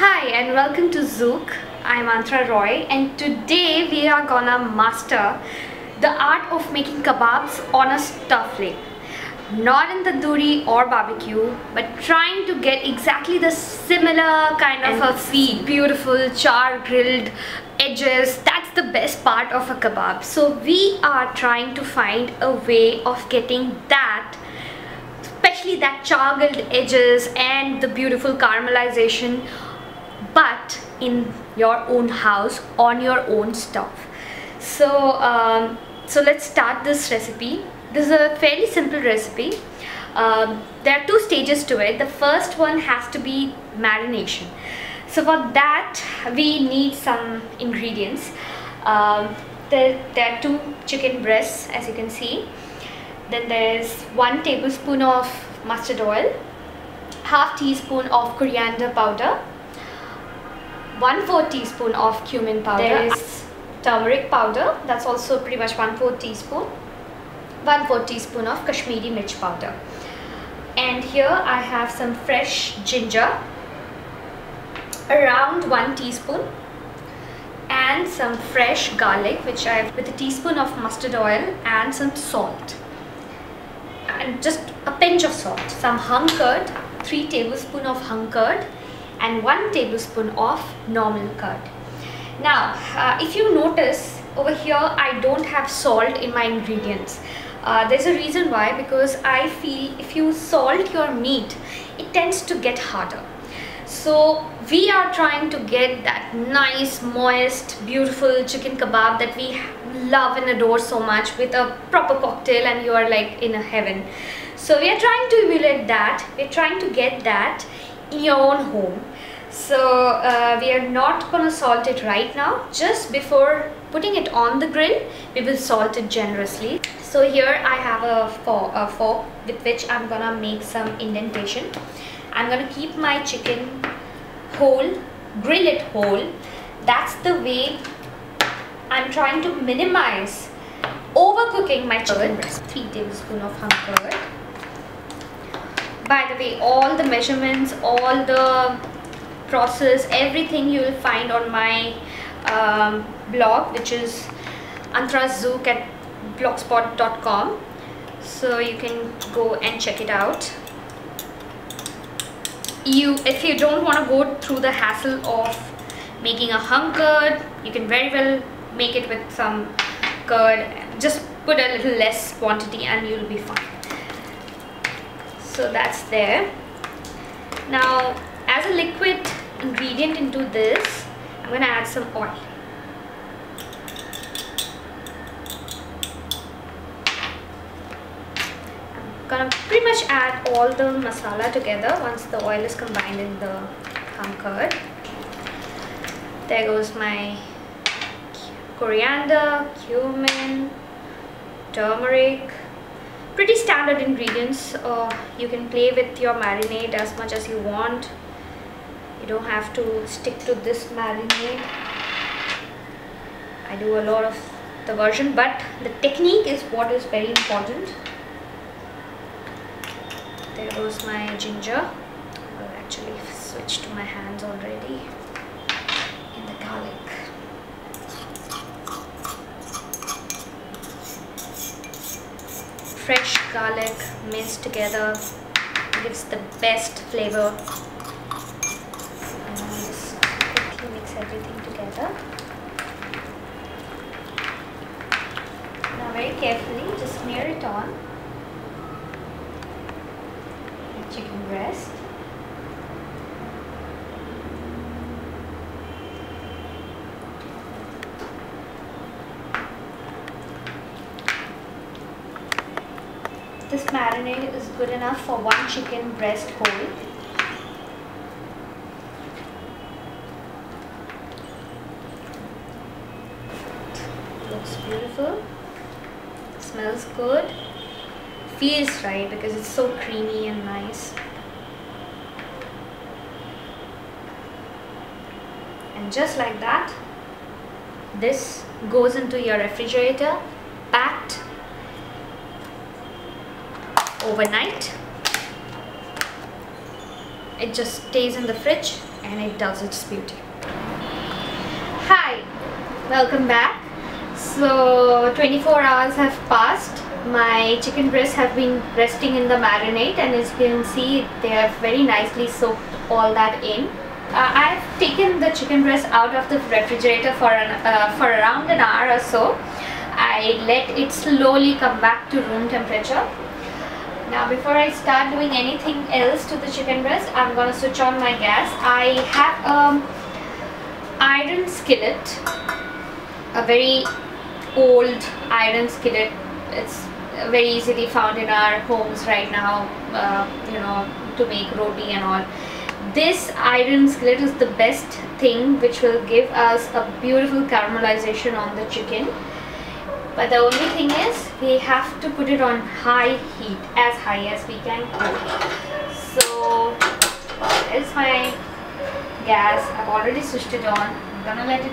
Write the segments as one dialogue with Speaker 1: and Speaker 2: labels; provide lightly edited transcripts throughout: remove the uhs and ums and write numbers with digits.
Speaker 1: Hi and welcome to Zook. I'm Antara Roy and today we are gonna master the art of making kebabs on a stuffed flame. Not in tandoori or barbecue, but trying to get exactly the similar kind of a feel. Beautiful char grilled edges, that's the best part of a kebab. So we are trying to find a way of getting that, especially that char grilled edges and the beautiful caramelization, but in your own house on your own stove. So let's start this recipe. This is a fairly simple recipe. There are two stages to it. The first one has to be marination. So for that we need some ingredients. There are 2 chicken breasts, as you can see. Then there's 1 tablespoon of mustard oil, half teaspoon of coriander powder, 1/4 teaspoon of cumin powder. There is turmeric powder, that's also pretty much 1/4 teaspoon, 1/4 teaspoon of Kashmiri mirch powder. And here I have some fresh ginger, around 1 teaspoon, and some fresh garlic, which I have with a teaspoon of mustard oil and some salt. And just a pinch of salt. Some hung curd, 3 tablespoons of hung curd, and 1 tablespoon of normal curd. Now, if you notice over here, I don't have salt in my ingredients. There's a reason why, because I feel if you salt your meat, it tends to get harder. So we are trying to get that nice, moist, beautiful chicken kebab that we love and adore so much with a proper cocktail, and you are like in a heaven. So we are trying to emulate that. We're trying to get that in your own home. So we are not going to salt it right now. Just before putting it on the grill, we will salt it generously. So here I have a fork with which I'm going to make some indentation. I'm going to keep my chicken whole, grill it whole. That's the way I'm trying to minimize overcooking my chicken breast. 3 tablespoons of hung curd. By the way, all the measurements, all the process, everything you will find on my blog, which is antarazook@blogspot.com. So you can go and check it out. If you don't want to go through the hassle of making a hung curd, you can very well make it with some curd. Just put a little less quantity and you'll be fine. So that's there. Now, as a liquid ingredient into this, I'm going to add some oil. I'm going to pretty much add all the masala together once the oil is combined in the hung curd. There goes my coriander, cumin, turmeric. Pretty standard ingredients. You can play with your marinade as much as you want. You don't have to stick to this marinade. I do a lot of the version, but the technique is what is very important. There goes my ginger. I'll actually switch to my hands already. And the garlic. Fresh garlic minced together gives the best flavor. And I'll just quickly mix everything together. Now very carefully just smear it on the chicken breast. This marinade is good enough for 1 chicken breast whole. Looks beautiful. Smells good. Feels right because it's so creamy and nice. And just like that, this goes into your refrigerator, packed overnight, it just stays in the fridge and it does its beauty. Hi, welcome back. So 24 hours have passed. My chicken breasts have been resting in the marinade, and as you can see, they have very nicely soaked all that in. I've taken the chicken breast out of the refrigerator for around an hour or so. I let it slowly come back to room temperature. Now before I start doing anything else to the chicken breast, I'm gonna switch on my gas. I have iron skillet, a very old iron skillet. It's very easily found in our homes right now, you know, to make roti and all. This iron skillet is the best thing which will give us a beautiful caramelization on the chicken. But the only thing is, we have to put it on high heat, as high as we can go. So, there's my gas. I've already switched it on. I'm gonna let it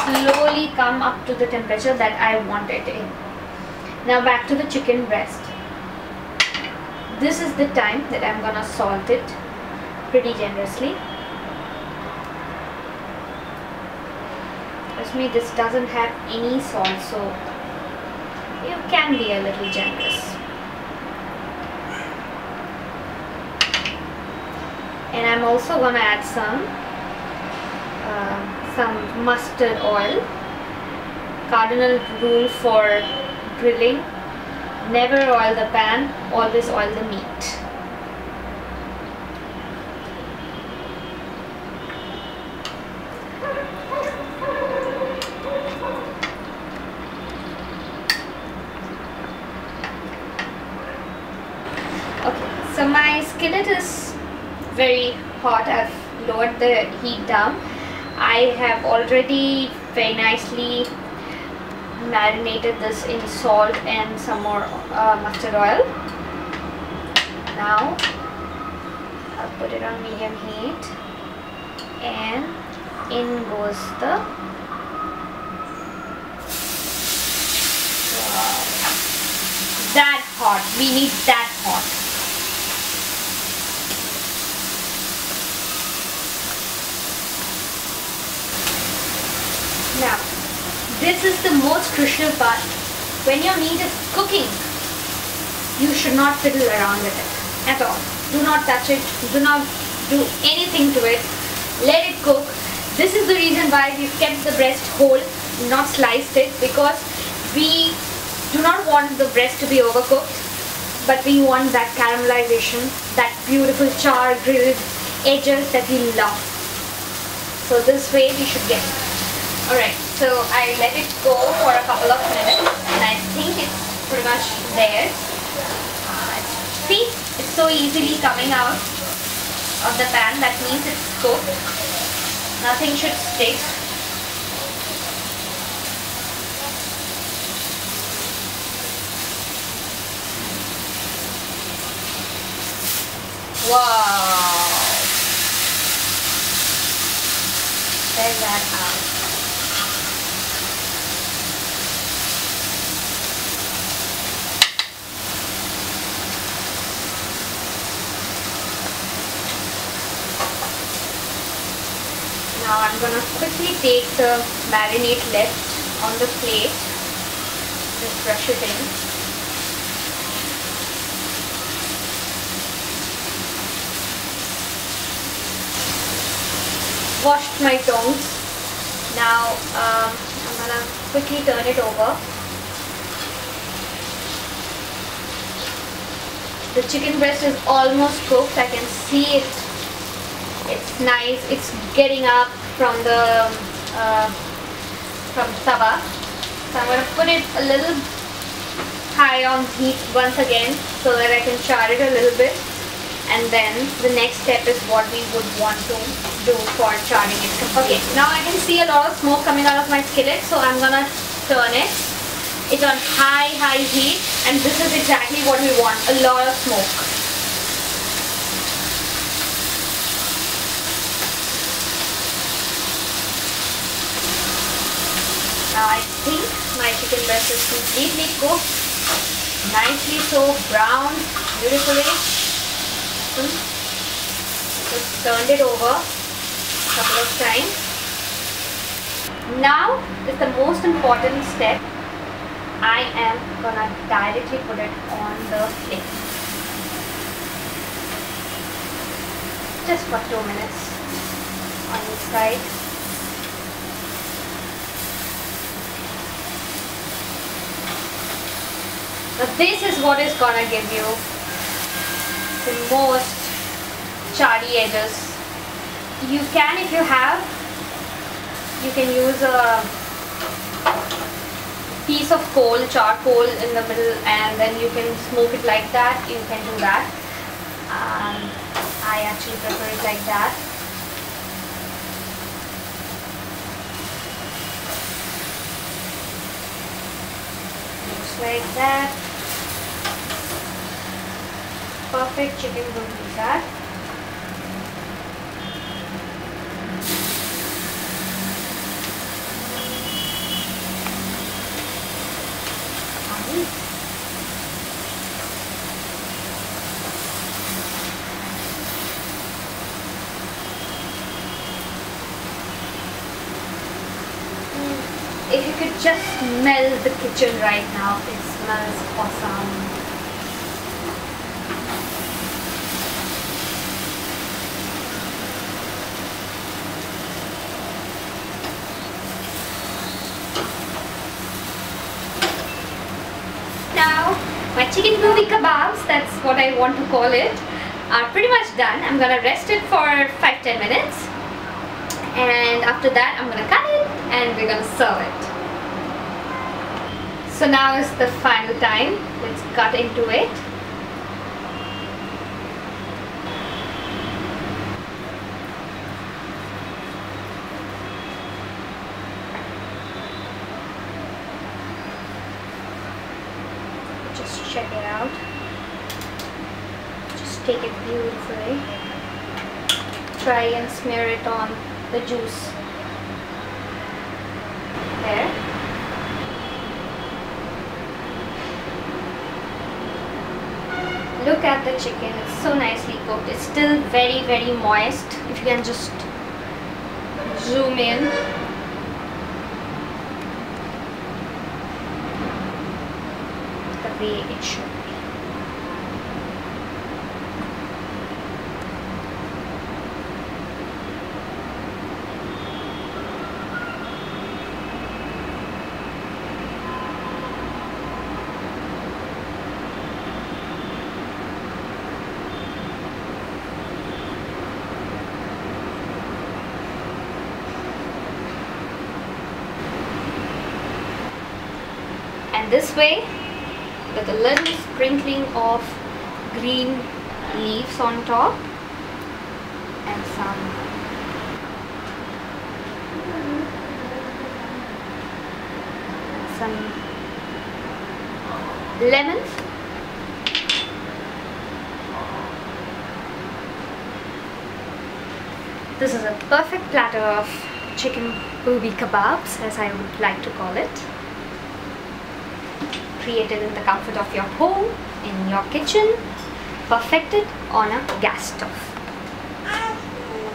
Speaker 1: slowly come up to the temperature that I want it in. Now back to the chicken breast. This is the time that I'm gonna salt it pretty generously. Trust me, this doesn't have any salt, so you can be a little generous. And I'm also gonna add some mustard oil. Cardinal rule for grilling: never oil the pan, always oil the meat. Okay, so my skillet is very hot. I've lowered the heat down. I have already very nicely marinated this in salt and some more mustard oil. Now I'll put it on medium heat, and in goes the that hot. We need that hot. Now, this is the most crucial part. When your meat is cooking, you should not fiddle around with it at all. Do not touch it. Do not do anything to it. Let it cook. This is the reason why we've kept the breast whole, not sliced it, because we do not want the breast to be overcooked, but we want that caramelization, that beautiful char grilled edges that we love. So this way we should get it. Alright, so I let it go for a couple of minutes, and I think it's pretty much there. See, it's so easily coming out of the pan. That means it's cooked. Nothing should stick. Wow! Check that out. Now I'm gonna quickly take the marinade left on the plate, just brush it in. Washed my tongs. Now I'm gonna quickly turn it over. The chicken breast is almost cooked. I can see it. It's nice. It's getting up from the tawa. So I'm going to put it a little high on heat once again so that I can char it a little bit. And then the next step is what we would want to do for charring it. Okay, now I can see a lot of smoke coming out of my skillet, so I'm going to turn it. It's on high heat, and this is exactly what we want, a lot of smoke. Now I think my chicken breast is completely cooked, nicely so brown, beautifully. Just turned it over a couple of times. Now is the most important step. I am gonna directly put it on the flame. Just for 2 minutes on each side. Now this is what is gonna give you the most charry edges. You can, if you have, you can use a piece of coal, charcoal in the middle, and then you can smoke it like that. You can do that. I actually prefer it like that. Just like that. Perfect chicken bhurji that. If you could just smell the kitchen right now, it smells awesome. Now, my chicken booby kebabs, that's what I want to call it, are pretty much done. I'm gonna rest it for 5-10 minutes. And after that, I'm gonna cut it and we're gonna serve it. So now is the final time. Let's cut into it. Just check it out. Just take it beautifully. Try and smear it on the juice. There. Look at the chicken, it's so nicely cooked. It's still very, very moist. If you can just zoom in. The way it should be. And this way, with a little sprinkling of green leaves on top and some lemons. This is a perfect platter of chicken booby kebabs, as I would like to call it. Created in the comfort of your home, in your kitchen, perfected on a gas stove.